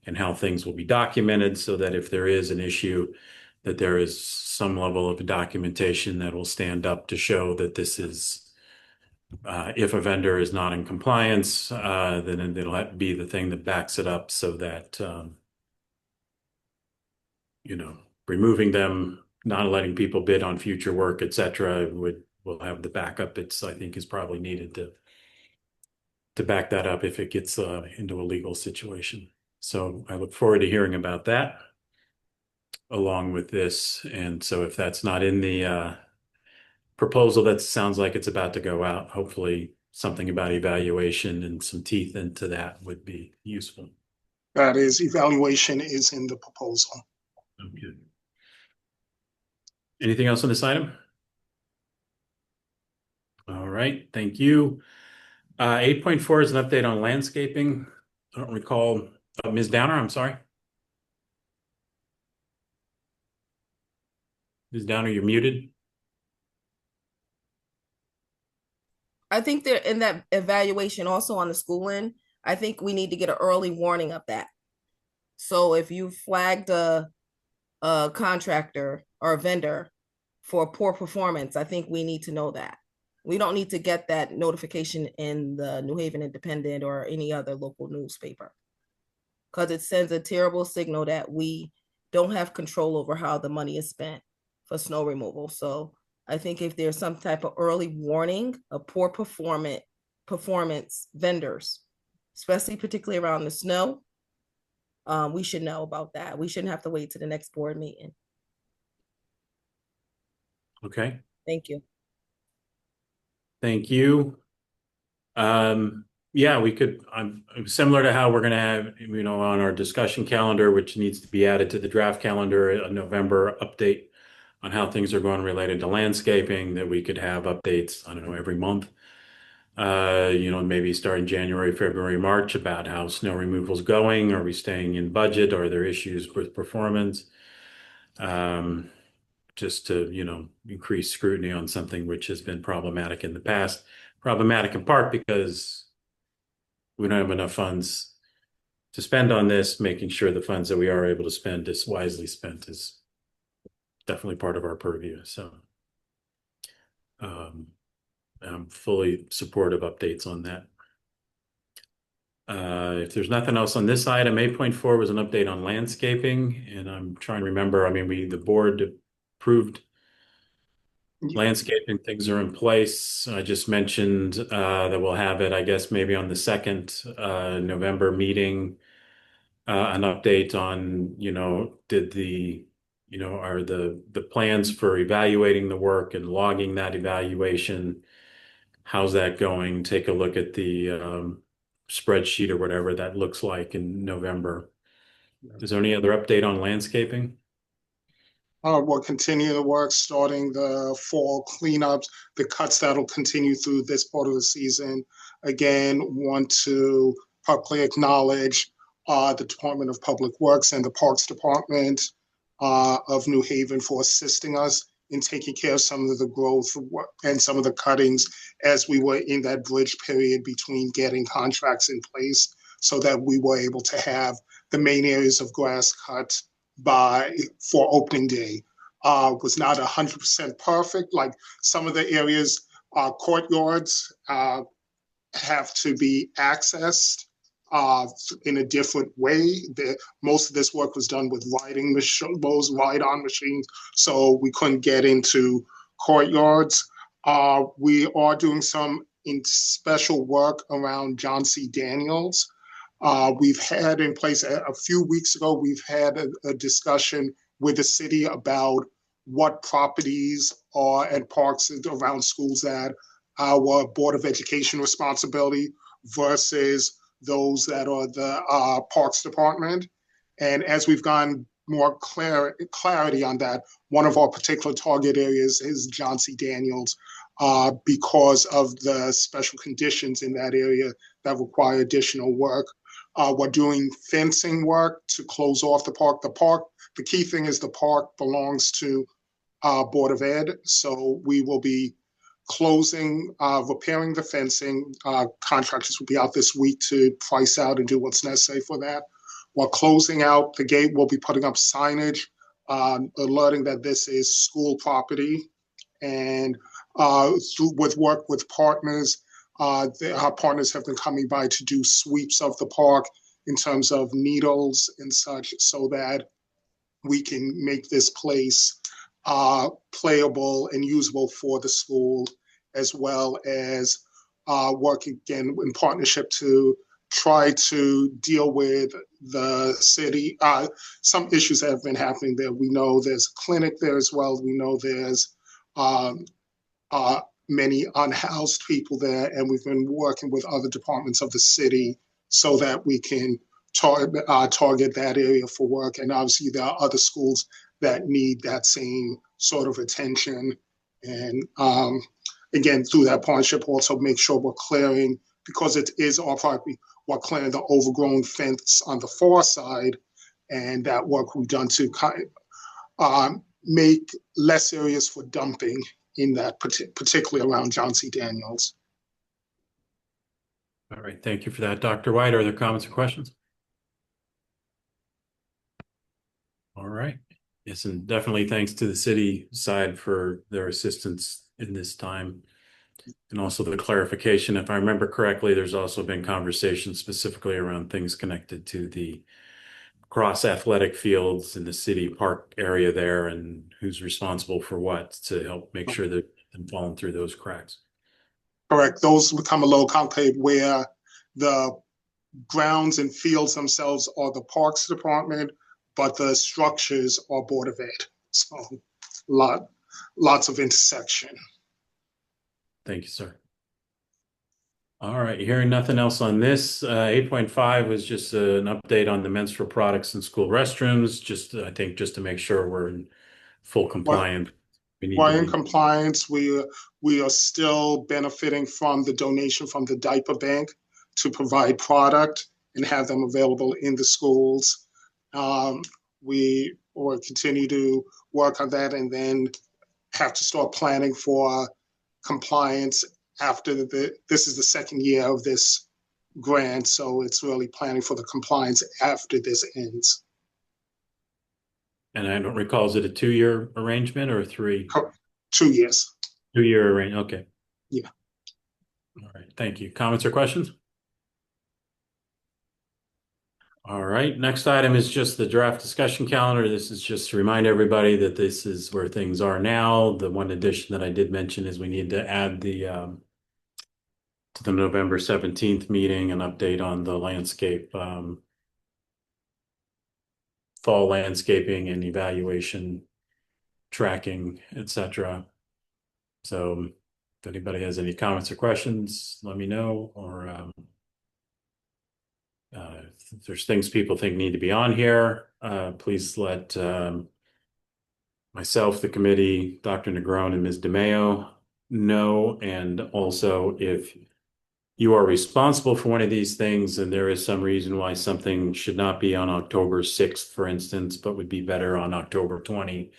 and how things will be documented, so that if there is an issue, that there is some level of documentation that will stand up to show that this is, if a vendor is not in compliance, then it'll be the thing that backs it up, so that, removing them, not letting people bid on future work, et cetera, will have the backup I think is probably needed to back that up if it gets into a legal situation. So I look forward to hearing about that along with this. And so if that's not in the proposal, that sounds like it's about to go out, hopefully something about evaluation and some teeth into that would be useful. That is, evaluation is in the proposal. Okay. Anything else on this item? All right, thank you. 8.4 is an update on landscaping. I don't recall, Ms. Downer, I'm sorry. Ms. Downer, you're muted. I think they're in that evaluation also on the school end. I think we need to get an early warning of that. So if you flagged a contractor or a vendor for poor performance, I think we need to know that. We don't need to get that notification in the New Haven Independent or any other local newspaper, because it sends a terrible signal that we don't have control over how the money is spent for snow removal. So I think if there's some type of early warning of poor performance vendors, especially particularly around the snow, we should know about that. We shouldn't have to wait to the next board meeting. Okay. Thank you. Thank you. Yeah, we could, similar to how we're going to have, on our discussion calendar, which needs to be added to the draft calendar, a November update on how things are going related to landscaping, that we could have updates, I don't know, every month. Maybe starting January, February, March, about how snow removal is going. Are we staying in budget? Are there issues with performance? Just to, increase scrutiny on something which has been problematic in the past. Problematic in part because we don't have enough funds to spend on this. Making sure the funds that we are able to spend is wisely spent is definitely part of our purview. So I'm fully supportive updates on that. If there's nothing else on this item, 8.4 was an update on landscaping, and I'm trying to remember, I mean, the board approved landscaping, things are in place. I just mentioned that we'll have it, I guess, maybe on the second November meeting, an update on, are the plans for evaluating the work and logging that evaluation. How's that going? Take a look at the spreadsheet or whatever that looks like in November. Is there any other update on landscaping? We'll continue the work starting the fall cleanups, the cuts that'll continue through this part of the season. Again, want to publicly acknowledge the Department of Public Works and the Parks Department of New Haven for assisting us in taking care of some of the growth and some of the cuttings as we were in that bridge period between getting contracts in place, so that we were able to have the main areas of grass cut for opening day. Was not 100% perfect. Like some of the areas, courtyards have to be accessed in a different way. Most of this work was done with ride-on machines, so we couldn't get into courtyards. We are doing some special work around John C. Daniels. We've had in place a few weeks ago, we've had a discussion with the city about what properties are and parks around schools that our Board of Education responsibility versus those that are the Parks Department. And as we've gotten more clarity on that, one of our particular target areas is John C. Daniels because of the special conditions in that area that require additional work. We're doing fencing work to close off the park. The key thing is the park belongs to Board of Ed, so we will be closing, repairing the fencing. Contractors will be out this week to price out and do what's necessary for that. While closing out the gate, we'll be putting up signage, alerting that this is school property. And with work with partners, our partners have been coming by to do sweeps of the park in terms of needles and such, so that we can make this place playable and usable for the school, as well as work again in partnership to try to deal with the city. Some issues that have been happening there. We know there's a clinic there as well. We know there's many unhoused people there, and we've been working with other departments of the city so that we can target that area for work. And obviously there are other schools that need that same sort of attention. And again, through that partnership, also make sure we're clearing, because it is our property, we're clearing the overgrown fence on the far side, and that work we've done to make less areas for dumping in that, particularly around John C. Daniels. All right, thank you for that. Dr. White, are there comments or questions? All right. Yes, and definitely thanks to the city side for their assistance in this time. And also the clarification, if I remember correctly, there's also been conversations specifically around things connected to the cross athletic fields in the city park area there, and who's responsible for what, to help make sure that they're falling through those cracks. Correct. Those become a little complicated, where the grounds and fields themselves are the Parks Department, but the structures are Board of Ed. So lots of intersection. Thank you, sir. All right, hearing nothing else on this, 8.5 was just an update on the menstrual products in school restrooms. I think just to make sure we're in full compliance. We're in compliance. We are still benefiting from the donation from the diaper bank to provide product and have them available in the schools. We will continue to work on that, and then have to start planning for compliance after this is the second year of this grant, so it's really planning for the compliance after this ends. And I don't recall, is it a 2-year arrangement or 3? 2 years. 2-year range, okay. Yeah. All right, thank you. Comments or questions? All right, next item is just the draft discussion calendar. This is just to remind everybody that this is where things are now. The one addition that I did mention is we need to add to the November 17th meeting, an update on the landscape, fall landscaping and evaluation, tracking, etc. So if anybody has any comments or questions, let me know, or if there's things people think need to be on here, please let myself, the committee, Dr. Negron, and Ms. DeMeo know. And also, if you are responsible for one of these things and there is some reason why something should not be on October 6th, for instance, but would be better on October 20,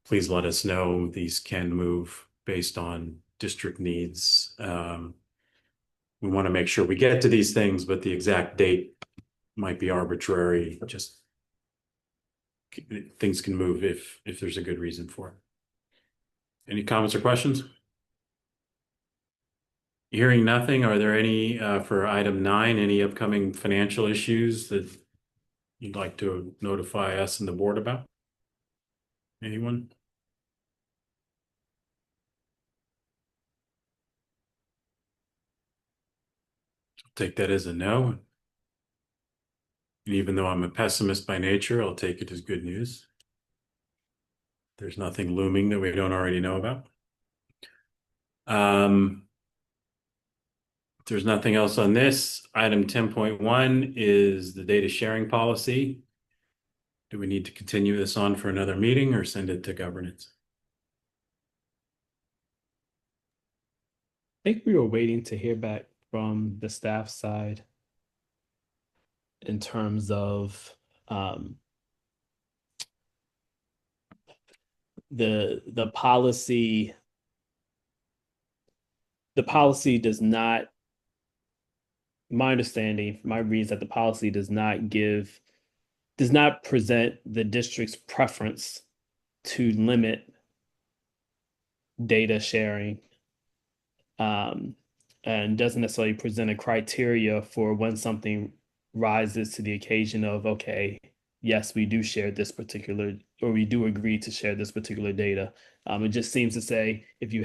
please let us know. These can move based on district needs. We want to make sure we get to these things, but the exact date might be arbitrary. Just things can move if there's a good reason for it. Any comments or questions? Hearing nothing, are there any for item 9, any upcoming financial issues that you'd like to notify us and the board about? Anyone? Take that as a no. And even though I'm a pessimist by nature, I'll take it as good news. There's nothing looming that we don't already know about. If there's nothing else on this, item 10.1 is the data sharing policy. Do we need to continue this on for another meeting or send it to governance? I think we were waiting to hear back from the staff side in terms of the policy. The policy does not, my understanding, my reads that the policy does not present the district's preference to limit data sharing, and doesn't necessarily present a criteria for when something rises to the occasion of, okay, yes, we do share this particular, or we do agree to share this particular data. It just seems to say, if you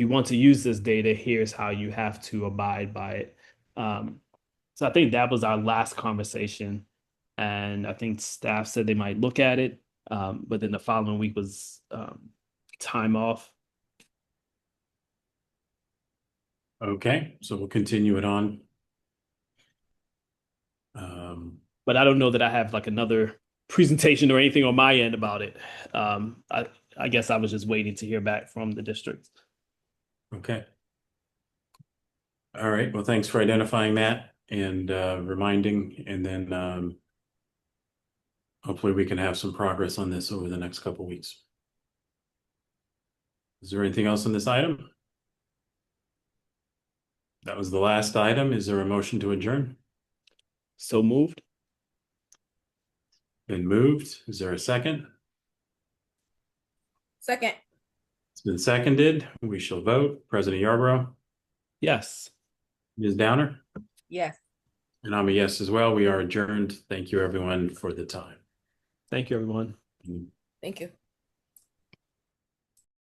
want to use this data, here's how you have to abide by it. So I think that was our last conversation. And I think staff said they might look at it, but then the following week was time off. Okay, so we'll continue it on. But I don't know that I have like another presentation or anything on my end about it. I guess I was just waiting to hear back from the district. Okay. All right, well, thanks for identifying that and reminding, and then hopefully we can have some progress on this over the next couple weeks. Is there anything else on this item? That was the last item. Is there a motion to adjourn? So moved. Been moved. Is there a second? Second. It's been seconded. We shall vote. President Yarbrough? Yes. Ms. Downer? Yes. And I'm a yes as well. We are adjourned. Thank you, everyone, for the time. Thank you, everyone. Thank you.